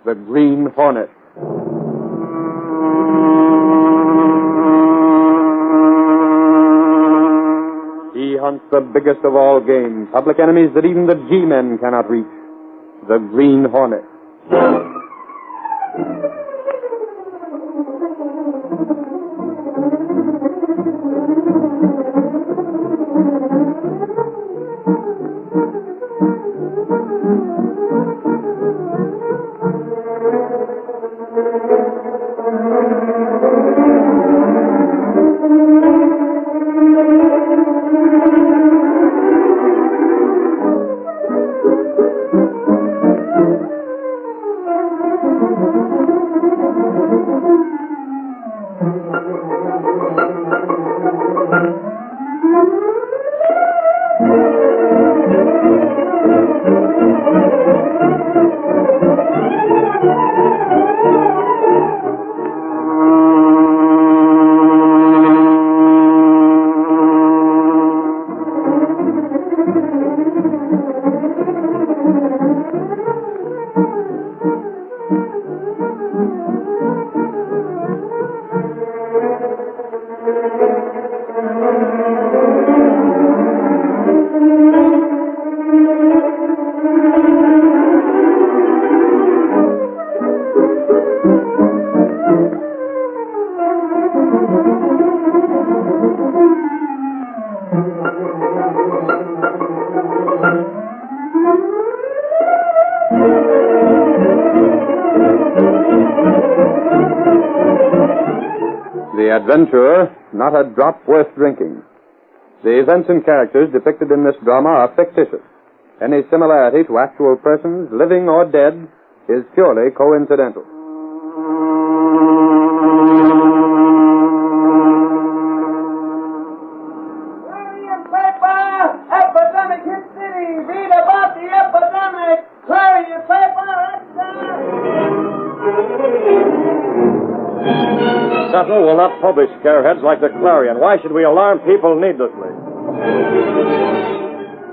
the Green Hornet. He hunts the biggest of all game, public enemies that even the G-men cannot reach, the Green Hornet. The adventurer, not a drop worth drinking. The events and characters depicted in this drama are fictitious. Any similarity to actual persons, living or dead, is purely coincidental. Clarion paper! Epidemic hit city! Read about the epidemic! Clarion paper! Sentinel will not publish scareheads like the Clarion. Why should we alarm people needlessly?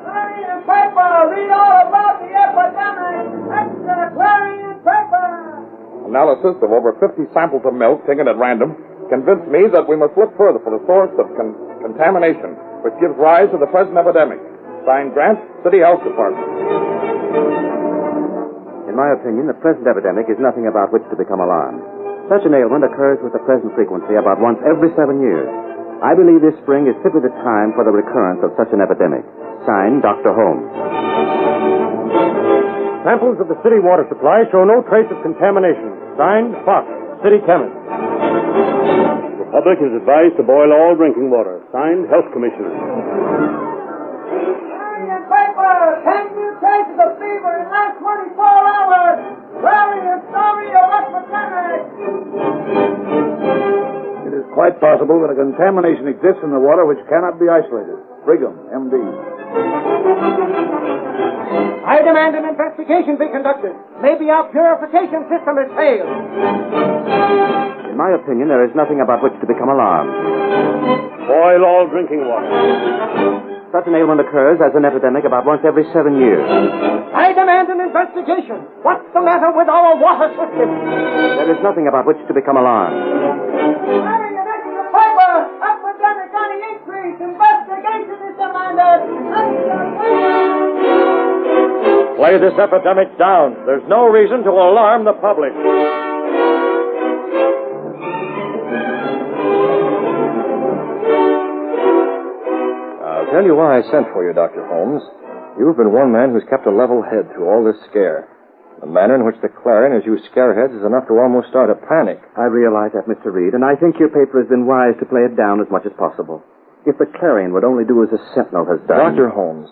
Clarion paper! Read all about the epidemic! Extra Clarion paper! Analysis of over 50 samples of milk taken at random convinced me that we must look further for the source of contamination, which gives rise to the present epidemic. Signed, Grant, City Health Department. In my opinion, the present epidemic is nothing about which to become alarmed. Such an ailment occurs with the present frequency about once every 7 years. I believe this spring is simply the time for the recurrence of such an epidemic. Signed, Dr. Holmes. Samples of the city water supply show no trace of contamination. Signed, Fox, City Chemist. The public is advised to boil all drinking water. Signed, Health Commissioner. Clarion paper! 10 new cases of fever in the last 24 hours! Clarion story of epidemic! It is quite possible that a contamination exists in the water which cannot be isolated. Brigham, M.D. I demand an investigation be conducted. Maybe our purification system has failed. In my opinion, there is nothing about which to become alarmed. Boil all drinking water. Such an ailment occurs as an epidemic about once every 7 years. I demand an investigation. What's the matter with our water system? There is nothing about which to become alarmed. Clarion extra paper! Epidemic on the increase! Investigation is demanded! Play this epidemic down. There's no reason to alarm the public. I'll tell you why I sent for you, Dr. Holmes. You've been one man who's kept a level head through all this scare. The manner in which the Clarion has used scareheads is enough to almost start a panic. I realize that, Mr. Reid, and I think your paper has been wise to play it down as much as possible. If the Clarion would only do as the Sentinel has done... Dr. Holmes,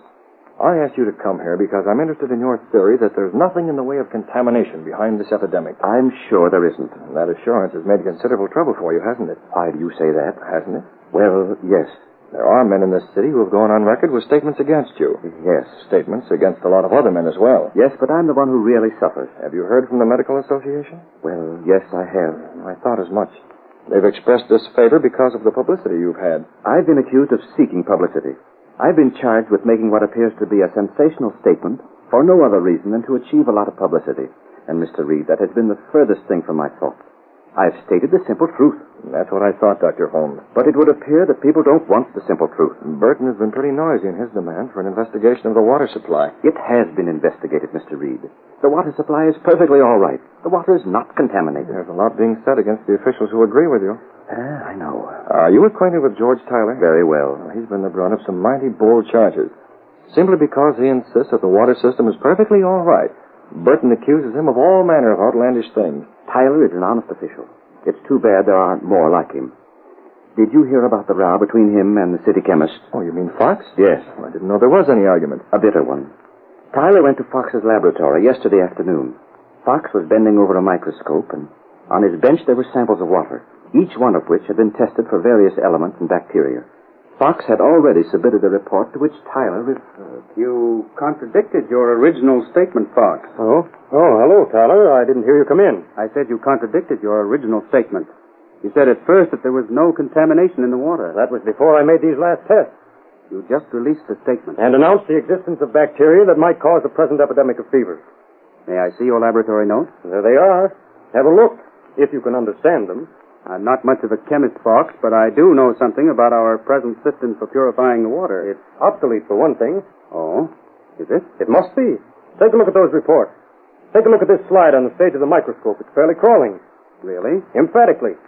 I asked you to come here because I'm interested in your theory that there's nothing in the way of contamination behind this epidemic. I'm sure there isn't. And that assurance has made considerable trouble for you, hasn't it? Why do you say that? Hasn't it? Well, yes. There are men in this city who have gone on record with statements against you. Yes. Statements against a lot of other men as well. Yes, but I'm the one who really suffers. Have you heard from the Medical Association? Well, yes, I have. I thought as much. They've expressed disfavor because of the publicity you've had. I've been accused of seeking publicity. I've been charged with making what appears to be a sensational statement for no other reason than to achieve a lot of publicity. And, Mr. Reid, that has been the furthest thing from my thoughts. I've stated the simple truth. That's what I thought, Dr. Holmes. But it would appear that people don't want the simple truth. Burton has been pretty noisy in his demand for an investigation of the water supply. It has been investigated, Mr. Reid. The water supply is perfectly all right. The water is not contaminated. There's a lot being said against the officials who agree with you. I know. Are you acquainted with George Tyler? Very well. He's been the brunt of some mighty bold charges. Simply because he insists that the water system is perfectly all right, Burton accuses him of all manner of outlandish things. Tyler is an honest official. It's too bad there aren't more like him. Did you hear about the row between him and the city chemist? Oh, you mean Fox? Yes. I didn't know there was any argument. A bitter one. Tyler went to Fox's laboratory yesterday afternoon. Fox was bending over a microscope, and on his bench there were samples of water, each one of which had been tested for various elements and bacteria. Fox had already submitted a report to which Tyler referred. You contradicted your original statement, Fox. Oh, hello, Tyler. I didn't hear you come in. I said you contradicted your original statement. You said at first that there was no contamination in the water. That was before I made these last tests. You just released the statement. And announced the existence of bacteria that might cause the present epidemic of fever. May I see your laboratory notes? There they are. Have a look, if you can understand them. I'm not much of a chemist, Fox, but I do know something about our present system for purifying the water. It's obsolete, for one thing. Oh? Is it? It must be. Take a look at those reports. Take a look at this slide on the stage of the microscope. It's fairly crawling. Really? Emphatically.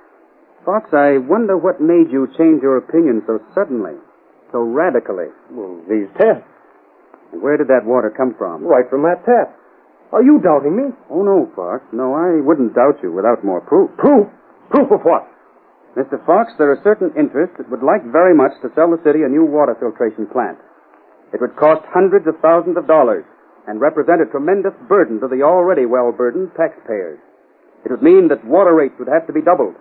Fox, I wonder what made you change your opinion so suddenly, so radically. Well, these tests. And where did that water come from? Right from that test. Are you doubting me? Oh, no, Fox. No, I wouldn't doubt you without more proof. Proof? Proof of what? Mr. Fox, there are certain interests that would like very much to sell the city a new water filtration plant. It would cost hundreds of thousands of dollars and represent a tremendous burden to the already well-burdened taxpayers. It would mean that water rates would have to be doubled,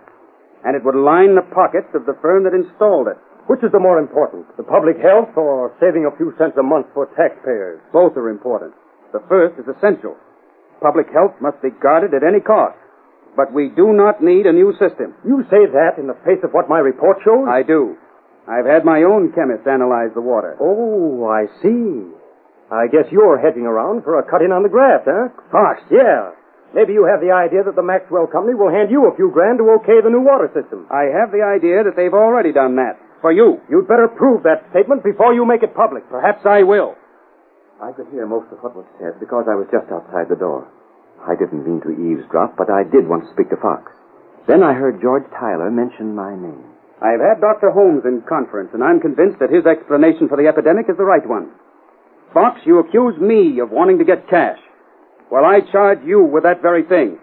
and it would line the pockets of the firm that installed it. Which is the more important, the public health or saving a few cents a month for taxpayers? Both are important. The first is essential. Public health must be guarded at any cost. But we do not need a new system. You say that in the face of what my report shows? I do. I've had my own chemist analyze the water. Oh, I see. I guess you're hedging around for a cut-in on the graft, huh? Fox. Yeah. Maybe you have the idea that the Maxwell Company will hand you a few grand to okay the new water system. I have the idea that they've already done that. For you. You'd better prove that statement before you make it public. Perhaps I will. I could hear most of what was said because I was just outside the door. I didn't mean to eavesdrop, but I did want to speak to Fox. Then I heard George Tyler mention my name. I've had Dr. Holmes in conference, and I'm convinced that his explanation for the epidemic is the right one. Fox, you accuse me of wanting to get cash. Well, I charge you with that very thing.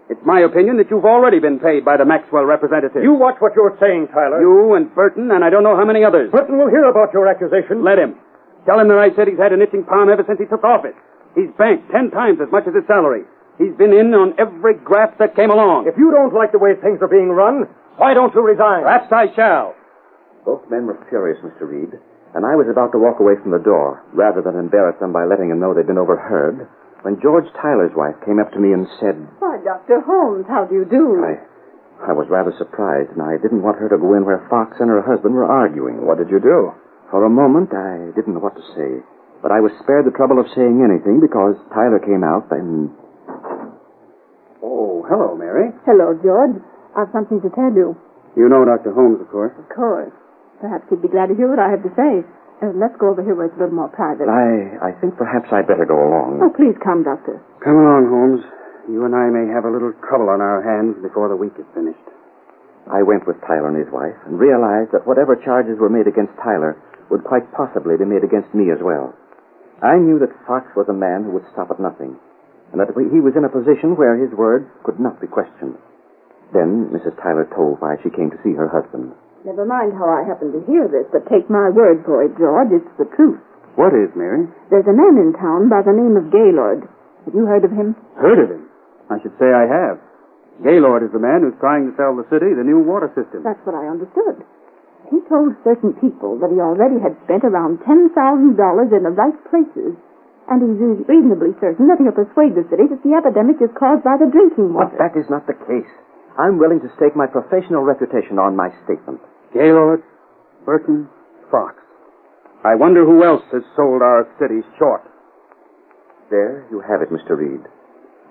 It's my opinion that you've already been paid by the Maxwell representative. You watch what you're saying, Tyler. You and Burton, and I don't know how many others. Burton will hear about your accusation. Let him. Tell him that I said he's had an itching palm ever since he took office. He's banked 10 times as much as his salary. He's been in on every graft that came along. If you don't like the way things are being run, why don't you resign? Perhaps I shall. Both men were furious, Mr. Reid, and I was about to walk away from the door, rather than embarrass them by letting them know they'd been overheard, when George Tyler's wife came up to me and said... Why, Dr. Holmes, how do you do? I was rather surprised, and I didn't want her to go in where Fox and her husband were arguing. What did you do? For a moment, I didn't know what to say, but I was spared the trouble of saying anything because Tyler came out and... Oh, hello, Mary. Hello, George. I've something to tell you. You know Dr. Holmes, of course. Of course. Perhaps you'd be glad to hear what I have to say. Let's go over here where it's a little more private. I think perhaps I'd better go along. Oh, please come, Doctor. Come along, Holmes. You and I may have a little trouble on our hands before the week is finished. I went with Tyler and his wife and realized that whatever charges were made against Tyler would quite possibly be made against me as well. I knew that Fox was a man who would stop at nothing, and that he was in a position where his word could not be questioned. Then Mrs. Tyler told why she came to see her husband. Never mind how I happen to hear this, but take my word for it, George. It's the truth. What is, Mary? There's a man in town by the name of Gaylord. Have you heard of him? Heard of him? I should say I have. Gaylord is the man who's trying to sell the city the new water system. That's what I understood. He told certain people that he already had spent around $10,000 in the right places, and he's reasonably certain that he'll persuade the city that the epidemic is caused by the drinking water. But that is not the case. I'm willing to stake my professional reputation on my statement. Gaylord, Burton, Fox. I wonder who else has sold our city short. There you have it, Mr. Reid.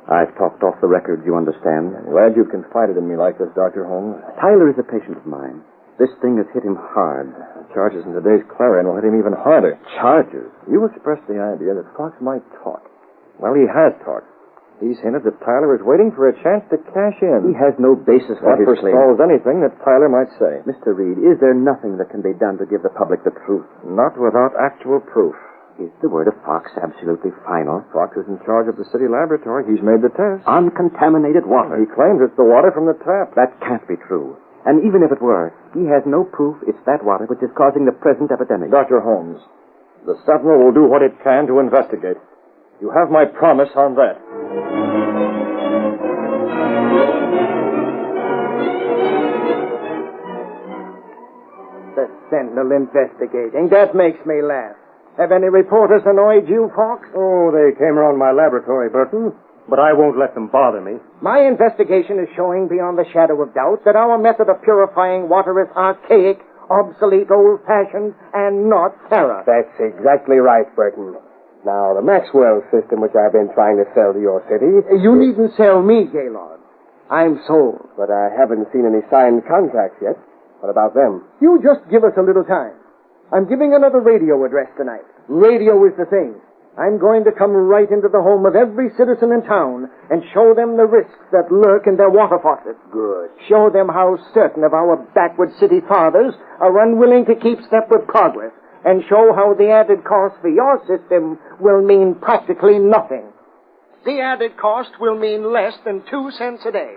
I've talked off the record, you understand. I'm glad you confided in me like this, Dr. Holmes. Tyler is a patient of mine. This thing has hit him hard. The charges in today's Clarion will hit him even harder. Charges? You expressed the idea that Fox might talk. Well, he has talked. He's hinted that Tyler is waiting for a chance to cash in. He has no basis for That his claim. forestalls anything that Tyler might say. Mr. Reid, is there nothing that can be done to give the public the truth? Not without actual proof. Is the word of Fox absolutely final? Fox is in charge of the city laboratory. He's made the test. Uncontaminated water. He claims it's the water from the tap. That can't be true. And even if it were, he has no proof it's that water which is causing the present epidemic. Dr. Holmes, the Sentinel will do what it can to investigate. You have my promise on that. The Sentinel investigating. That makes me laugh. Have any reporters annoyed you, Fox? Oh, they came around my laboratory, Burton, but I won't let them bother me. My investigation is showing beyond the shadow of doubt that our method of purifying water is archaic, obsolete, old-fashioned, and not thorough. That's exactly right, Burton. Now, the Maxwell system, which I've been trying to sell to your city... You needn't sell me, Gaylord. I'm sold. But I haven't seen any signed contracts yet. What about them? You just give us a little time. I'm giving another radio address tonight. Radio is the thing. I'm going to come right into the home of every citizen in town and show them the risks that lurk in their water faucets. Good. Show them how certain of our backward city fathers are unwilling to keep step with progress, and show how the added cost for your system will mean practically nothing. The added cost will mean less than 2 cents a day.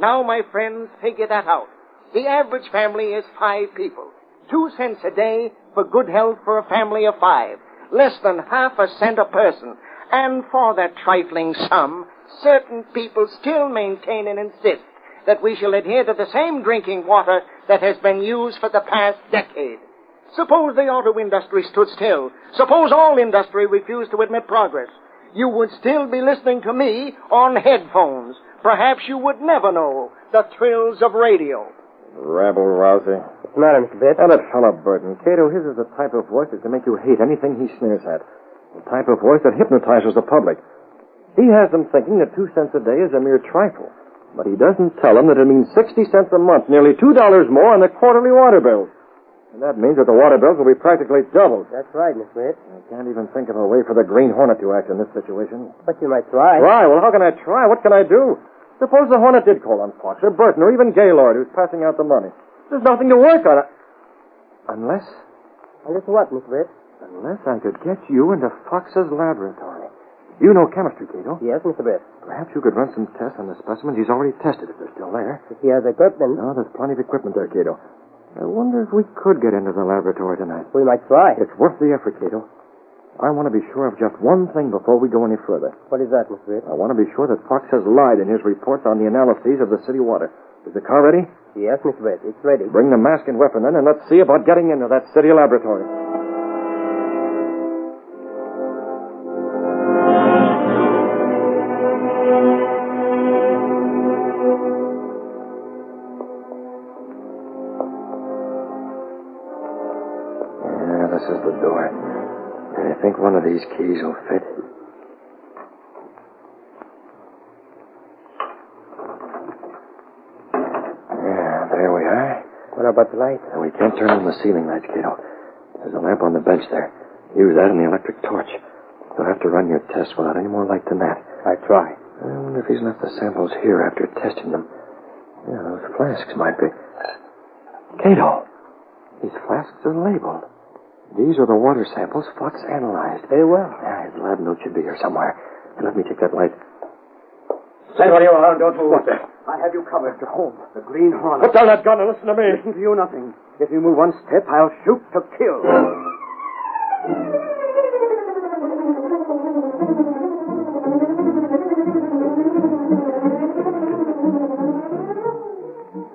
Now, my friends, figure that out. The average family is 5 people. 2 cents a day for good health for a family of 5. Less than half a cent a person. And for that trifling sum, certain people still maintain and insist that we shall adhere to the same drinking water that has been used for the past decade. Suppose the auto industry stood still. Suppose all industry refused to admit progress. You would still be listening to me on headphones. Perhaps you would never know the thrills of radio. Rabble-rousy. What's the matter, Mr. Bitt? Now, that fellow Burton, Cato, his is the type of voice that can make you hate anything he sneers at. The type of voice that hypnotizes the public. He has them thinking that 2 cents a day is a mere trifle. But he doesn't tell them that it means 60 cents a month, nearly $2 more on the quarterly water bills. And that means that the water bills will be practically doubled. That's right, Mr. Bitt. I can't even think of a way for the Green Hornet to act in this situation. But you might try. Try? Well, how can I try? What can I do? Suppose the Hornet did call on Fox, or Burton, or even Gaylord, who's passing out the money. There's nothing to work on. Unless what, Mr. Bitt? Unless I could get you into Fox's laboratory. You know chemistry, Cato. Yes, Mr. Bitt. Perhaps you could run some tests on the specimens he's already tested, if they're still there. If he has equipment. No, there's plenty of equipment there, Cato. I wonder if we could get into the laboratory tonight. We might try. It's worth the effort, Cato. I want to be sure of just one thing before we go any further. What is that, Mr. Bitt? I want to be sure that Fox has lied in his reports on the analyses of the city water. Is the car ready? Yes, Mr. Bitt. It's ready. Bring the mask and weapon in, and let's see about getting into that city laboratory. Yeah, this is the door. I think one of these keys will fit. Yeah, there we are. What about the light? And we can't turn on the ceiling lights, Cato. There's a lamp on the bench there. Use that and the electric torch. You'll have to run your tests without any more light than that. I try. I wonder if he's left the samples here after testing them. Yeah, those flasks might be. Cato, these flasks are labeled. These are the water samples Fox analyzed. Very well. Yeah, his lab note should be here somewhere. Let me take that light. Stay where you are. Don't move. What's that? I have you covered. Mr. Holmes, the Green Hornet. Put down that gun and listen to me. Listen to you, nothing. If you move one step, I'll shoot to kill.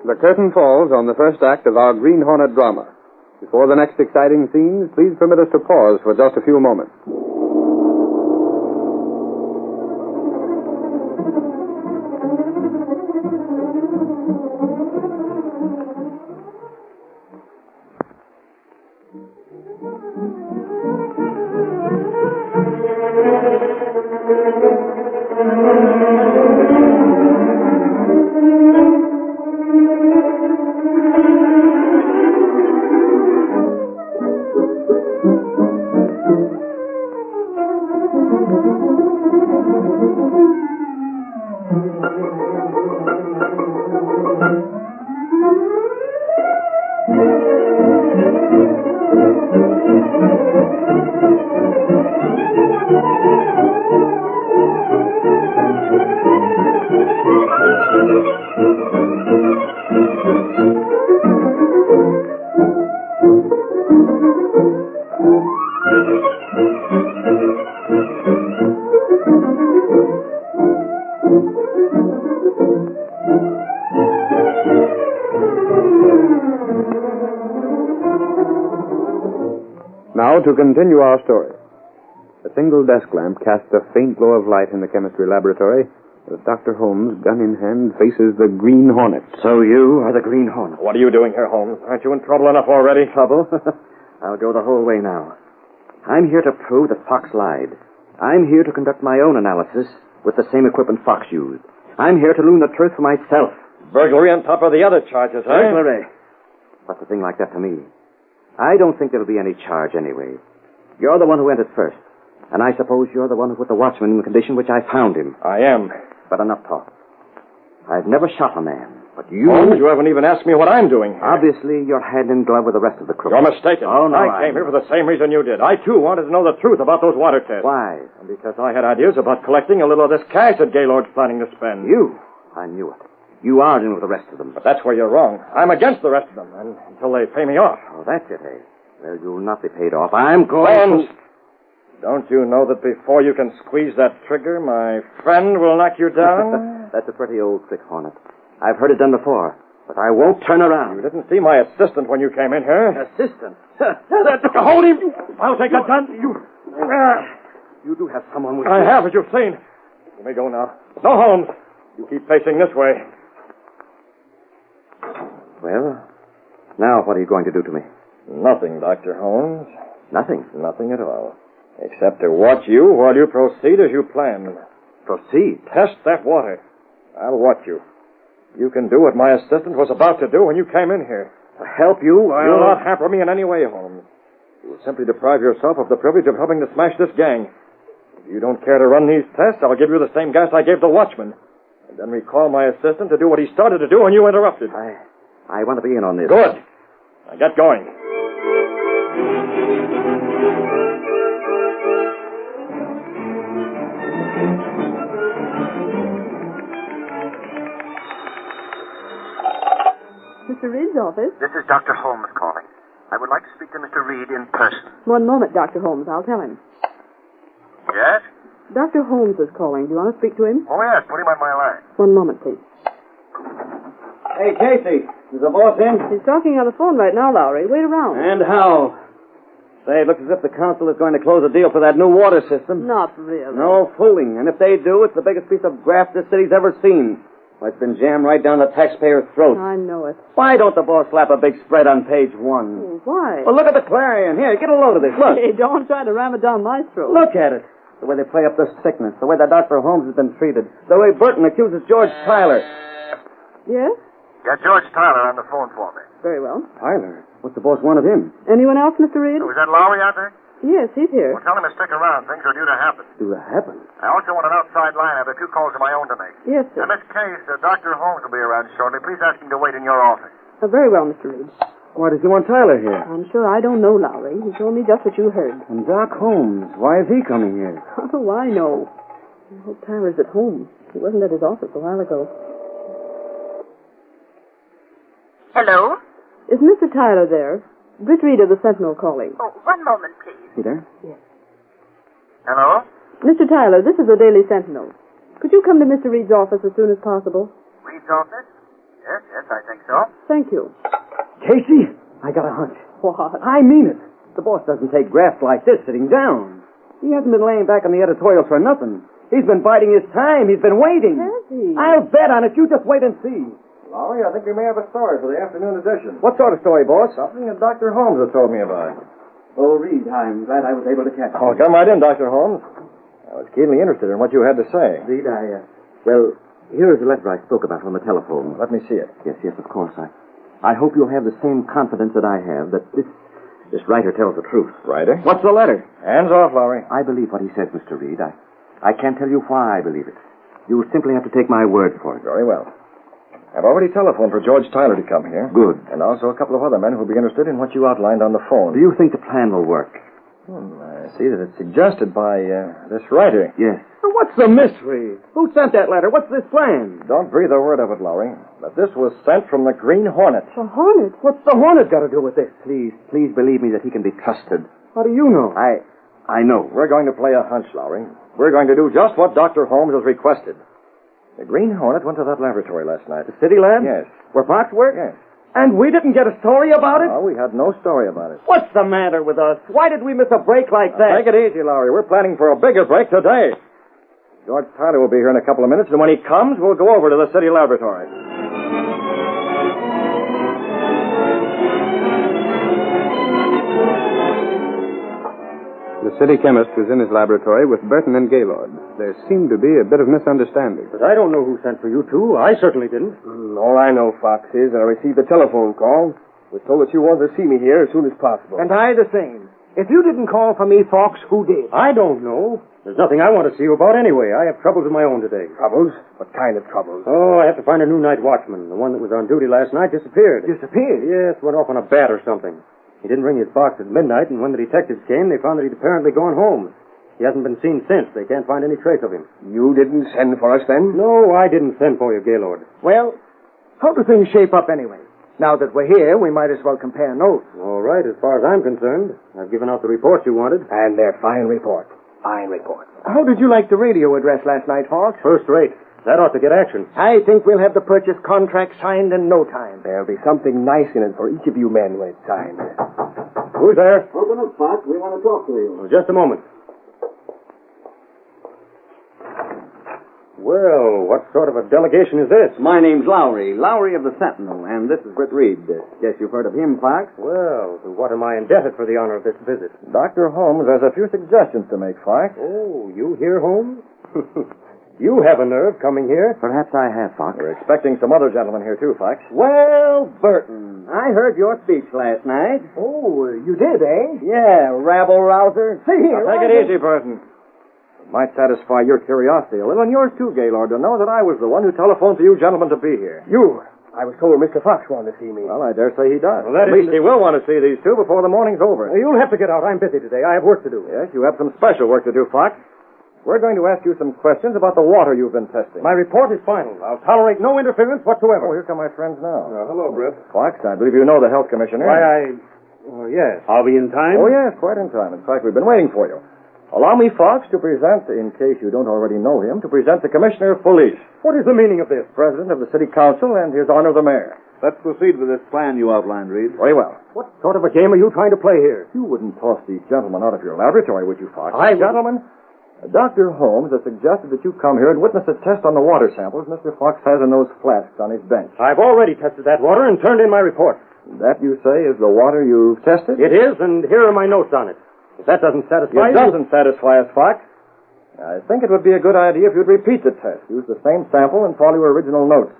The curtain falls on the first act of our Green Hornet drama. Before the next exciting scenes, please permit us to pause for just a few moments. Now, to continue our story. A single desk lamp casts a faint glow of light in the chemistry laboratory as Dr. Holmes, gun in hand, faces the Green Hornet. So you are the Green Hornet. What are you doing here, Holmes? Aren't you in trouble enough already? Trouble? I'll go the whole way now. I'm here to prove that Fox lied. I'm here to conduct my own analysis with the same equipment Fox used. I'm here to learn the truth for myself. Burglary on top of the other charges, eh? Burglary? What's a thing like that to me? I don't think there'll be any charge anyway. You're the one who entered first. And I suppose you're the one who put the watchman in the condition which I found him. I am. But enough talk. I've never shot a man. But you... Holmes, you haven't even asked me what I'm doing here. Obviously, you're hand in glove with the rest of the crew. You're mistaken. Oh, no, I came here for the same reason you did. I, too, wanted to know the truth about those water tests. Why? And because I had ideas about collecting a little of this cash that Gaylord's planning to spend. You? I knew it. You are in with the rest of them. But that's where you're wrong. I'm against the rest of them, and until they pay me off. Oh, that's it, eh? Well, you'll not be paid off. I'm going to... Don't you know that before you can squeeze that trigger, my friend will knock you down? That's a pretty old trick, Hornet. I've heard it done before, but I won't turn around. You didn't see my assistant when you came in here. Assistant? Hold him! I'll take that gun. You do have someone with I you. have, as you've seen. Let me go now. No, Holmes. You keep facing this way. Well, now what are you going to do to me? Nothing, Dr. Holmes. Nothing? Nothing at all. Except to watch you while you proceed as you planned. Proceed? Test that water. I'll watch you. You can do what my assistant was about to do when you came in here. To help you, You'll not hamper me in any way, Holmes. You will simply deprive yourself of the privilege of helping to smash this gang. If you don't care to run these tests, I'll give you the same gas I gave the watchman. And then recall my assistant to do what he started to do when you interrupted. I want to be in on this. Good. Now get going. Mr. Reid's office? This is Dr. Holmes calling. I would like to speak to Mr. Reid in person. One moment, Dr. Holmes. I'll tell him. Yes? Dr. Holmes is calling. Do you want to speak to him? Oh, yes. Put him on my line. One moment, please. Hey, Casey, is the boss in? He's talking on the phone right now, Lowry. Wait around. And how? Say, it looks as if the council is going to close a deal for that new water system. Not really. No fooling. And if they do, it's the biggest piece of graft this city's ever seen. Well, it's been jammed right down the taxpayer's throat. I know it. Why don't the boss slap a big spread on page 1? Oh, why? Well, look at the Clarion. Here, get a load of this. Look. Hey, don't try to ram it down my throat. Look at it. The way they play up the sickness. The way that Dr. Holmes has been treated. The way Burton accuses George Tyler. Yes? Get George Tyler on the phone for me. Very well. Tyler? What's the boss want of him? Anyone else, Mr. Reid? Was that Lowry out there? Yes, he's here. Well, tell him to stick around. Things are due to happen. Do that happen? I also want an outside line. I have 2 calls of my own to make. Yes, sir. In this case, Dr. Holmes will be around shortly. Please ask him to wait in your office. Very well, Mr. Reid. Why does he want Tyler here? I'm sure I don't know, Lowry. He told me just what you heard. And Doc Holmes, why is he coming here? How do I know? I hope Tyler's at home. He wasn't at his office a while ago. Hello? Is Mr. Tyler there? Britt Reid of the Sentinel calling. Oh, one moment, please. Is he there? Yes. Hello? Mr. Tyler, this is the Daily Sentinel. Could you come to Mr. Reid's office as soon as possible? Reid's office? Yes, I think so. Thank you. Casey, I got a hunch. What? I mean it. The boss doesn't take graft like this sitting down. He hasn't been laying back on the editorials for nothing. He's been biding his time. He's been waiting. Has he? I'll bet on it. You just wait and see. Lowry, I think we may have a story for the afternoon edition. What sort of story, boss? Something that Dr. Holmes has told me about. Oh, Reid, I'm glad I was able to catch you. Oh, come right in, Dr. Holmes. I was keenly interested in what you had to say. Reid, well, here is the letter I spoke about on the telephone. Let me see it. Yes, of course. I hope you'll have the same confidence that I have that this writer tells the truth. Writer? What's the letter? Hands off, Lowry. I believe what he says, Mr. Reid. I can't tell you why I believe it. You simply have to take my word for it. Very well. I've already telephoned for George Tyler to come here. Good. And also a couple of other men who'll be interested in what you outlined on the phone. Do you think the plan will work? I see that it's suggested by this writer. Yes. What's the mystery? Who sent that letter? What's this plan? Don't breathe a word of it, Lowry. But this was sent from the Green Hornet. The Hornet? What's the Hornet got to do with this? Please believe me that he can be trusted. How do you know? I know. We're going to play a hunch, Lowry. We're going to do just what Dr. Holmes has requested. The Green Hornet went to that laboratory last night. The city lab? Yes. Where Fox worked? Yes. And we didn't get a story about it? No, we had no story about it. What's the matter with us? Why did we miss a break like that? Take it easy, Lowry. We're planning for a bigger break today. George Tyler will be here in a couple of minutes, and when he comes, we'll go over to the city laboratory. The city chemist was in his laboratory with Burton and Gaylord. There seemed to be a bit of misunderstanding. But I don't know who sent for you two. I certainly didn't. All I know, Fox, is that I received a telephone call. Was told that you wanted to see me here as soon as possible. And I the same. If you didn't call for me, Fox, who did? I don't know. There's nothing I want to see you about anyway. I have troubles of my own today. Troubles? What kind of troubles? Oh, I have to find a new night watchman. The one that was on duty last night disappeared. Disappeared? Yes, went off on a bat or something. He didn't ring his box at midnight, and when the detectives came, they found that he'd apparently gone home. He hasn't been seen since. They can't find any trace of him. You didn't send for us then? No, I didn't send for you, Gaylord. Well, how do things shape up anyway? Now that we're here, we might as well compare notes. All right, as far as I'm concerned. I've given out the reports you wanted. And they're fine reports. Fine reports. How did you like the radio address last night, Fox? First rate. That ought to get action. I think we'll have the purchase contract signed in no time. There'll be something nice in it for each of you men when it's signed. Who's there? Open up, Fox. We want to talk to you. Oh, just a moment. Well, what sort of a delegation is this? My name's Lowry of the Sentinel, and this is Britt Reid. Guess you've heard of him, Fox? Well, to what am I indebted for the honor of this visit? Dr. Holmes has a few suggestions to make, Fox. Oh, you here, Holmes? You have a nerve coming here. Perhaps I have, Fox. We're expecting some other gentlemen here, too, Fox. Well, Burton, I heard your speech last night. Oh, you did, eh? Yeah, rabble-rouser. See here. Now, take it easy, Burton. It might satisfy your curiosity a little, and yours, too, Gaylord, to know that I was the one who telephoned for you gentlemen to be here. You? I was told Mr. Fox wanted to see me. Well, I dare say he does. Well, that At least he will want to see these two before the morning's over. You'll have to get out. I'm busy today. I have work to do. Yes, you have some special work to do, Fox. We're going to ask you some questions about the water you've been testing. My report is final. I'll tolerate no interference whatsoever. Oh, here come my friends now. Hello, Britt. Fox, I believe you know the health commissioner. Oh, yes. I'll be in time? Oh, yes, quite in time. In fact, we've been waiting for you. Allow me, Fox, to present, in case you don't already know him, to present the Commissioner of Police, What is the meaning of this? President of the City Council, and His Honor the Mayor. Let's proceed with this plan you outlined, Reid. Very well. What sort of a game are you trying to play here? You wouldn't toss these gentlemen out of your laboratory, would you, Fox? I would. Gentlemen, Dr. Holmes has suggested that you come here and witness a test on the water samples Mr. Fox has in those flasks on his bench. I've already tested that water and turned in my report. That, you say, is the water you've tested? It is, and here are my notes on it. If that doesn't satisfy It you... doesn't satisfy us, Fox. I think it would be a good idea if you'd repeat the test. Use the same sample and follow your original notes.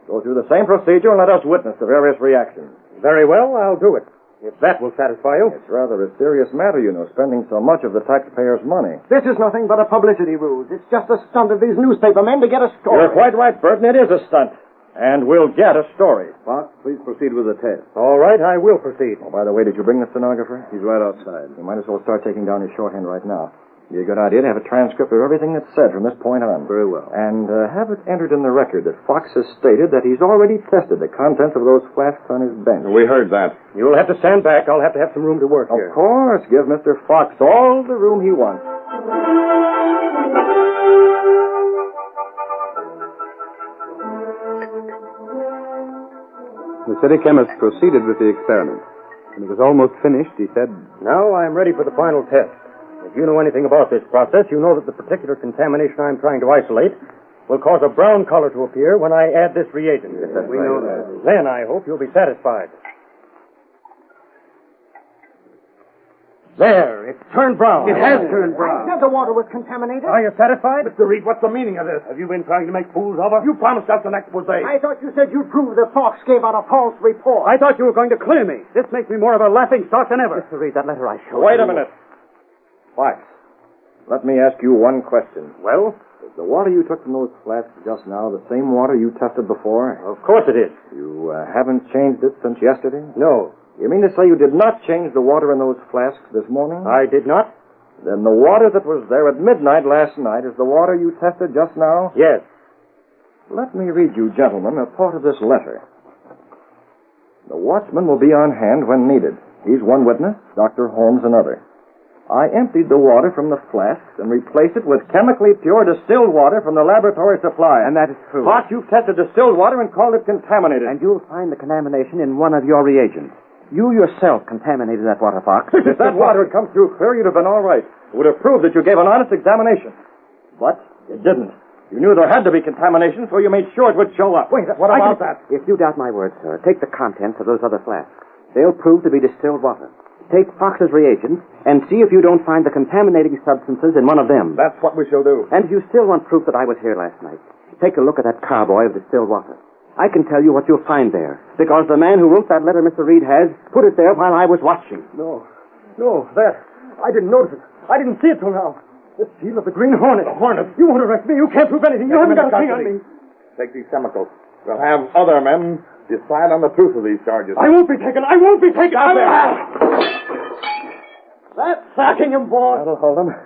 Go through the same procedure and let us witness the various reactions. Very well, I'll do it. If that will satisfy you. It's rather a serious matter, you know, spending so much of the taxpayers' money. This is nothing but a publicity ruse. It's just a stunt of these newspaper men to get a story. You're quite right, Burton. It is a stunt. And we'll get a story. Fox, please proceed with the test. All right, I will proceed. Oh, by the way, did you bring the stenographer? He's right outside. You might as well start taking down his shorthand right now. Be a good idea to have a transcript of everything that's said from this point on. Very well. And have it entered in the record that Fox has stated that he's already tested the contents of those flasks on his bench. We heard that. You'll have to stand back. I'll have to have some room to work here. Of course. Give Mr. Fox all the room he wants. The city chemist proceeded with the experiment. When it was almost finished, he said, Now I'm ready for the final test. If you know anything about this process, you know that the particular contamination I'm trying to isolate will cause a brown color to appear when I add this reagent. We know that. Then I hope you'll be satisfied. There, it's turned brown. It has turned brown. I said the water was contaminated. Are you satisfied? Mr. Reid, what's the meaning of this? Have you been trying to make fools of us? You promised us an expose. I thought you said you'd prove that Fox gave out a false report. I thought you were going to clear me. This makes me more of a laughing stock than ever. Mr. Reid, that letter I showed Wait you. a minute. Fox, let me ask you one question. Well? Is the water you took from those flasks just now the same water you tested before? Of course it is. You haven't changed it since yesterday? No. You mean to say you did not change the water in those flasks this morning? I did not? Then the water that was there at midnight last night is the water you tested just now? Yes. Let me read you, gentlemen, a part of this letter. The watchman will be on hand when needed. He's one witness, Dr. Holmes another. I emptied the water from the flasks and replaced it with chemically pure distilled water from the laboratory supply. And that is true. Hart, you've tested distilled water and called it contaminated. And you'll find the contamination in one of your reagents. You yourself contaminated that water, Fox. If that water had come through clear, you'd have been all right. It would have proved that you gave an honest examination. But you didn't. You knew there had to be contamination, so you made sure it would show up. Wait, what about that? If you doubt my word, sir, take the contents of those other flasks. They'll prove to be distilled water. Take Fox's reagents and see if you don't find the contaminating substances in one of them. That's what we shall do. And if you still want proof that I was here last night, take a look at that carboy of distilled water. I can tell you what you'll find there, because the man who wrote that letter Mr. Reid has put it there while I was watching. No, that. I didn't notice it. I didn't see it till now. The seal of the Green Hornet. The Hornet? You won't arrest me. You can't prove anything. You haven't got a thing on me. Take these chemicals. We'll have other men decide on the truth of these charges. I won't be taken. I won't be taken. That's sacking him, boss. That'll hold him.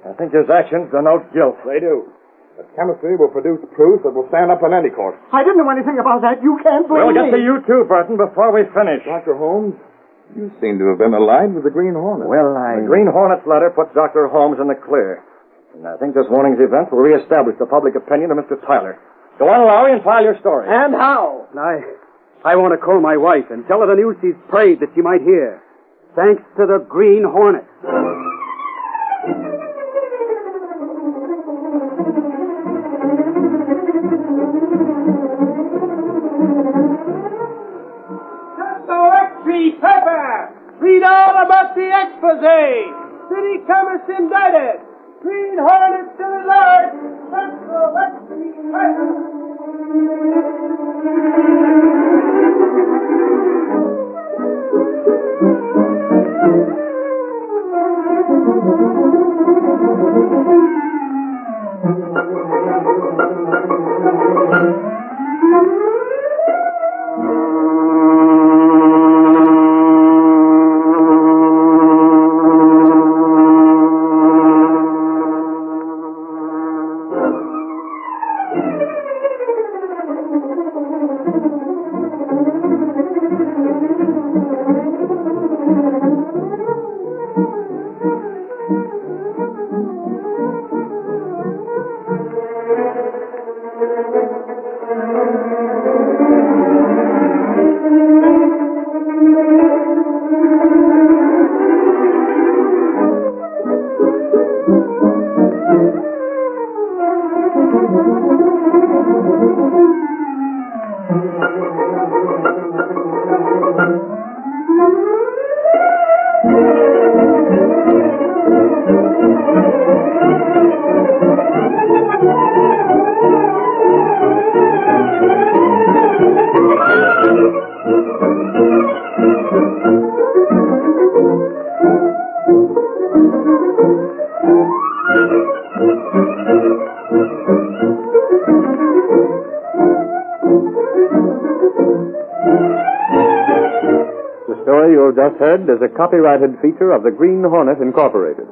I think his actions denote guilt. They do. But chemistry will produce proof that will stand up in any court. I didn't know anything about that. You can't blame me. We'll get to you, too, Burton, before we finish. Dr. Holmes, you seem to have been allied with the Green Hornet. The Green Hornet's letter puts Dr. Holmes in the clear. And I think this morning's event will reestablish the public opinion of Mr. Tyler. Go on, Lowry, and file your story. And how? I want to call my wife and tell her the news she's prayed that she might hear. Thanks to the Green Hornet. Pepper! Read all about the expose! City chemist indicted! Green Hornet still alert! Central Electric The story you have just heard is a copyrighted feature of the Green Hornet Incorporated.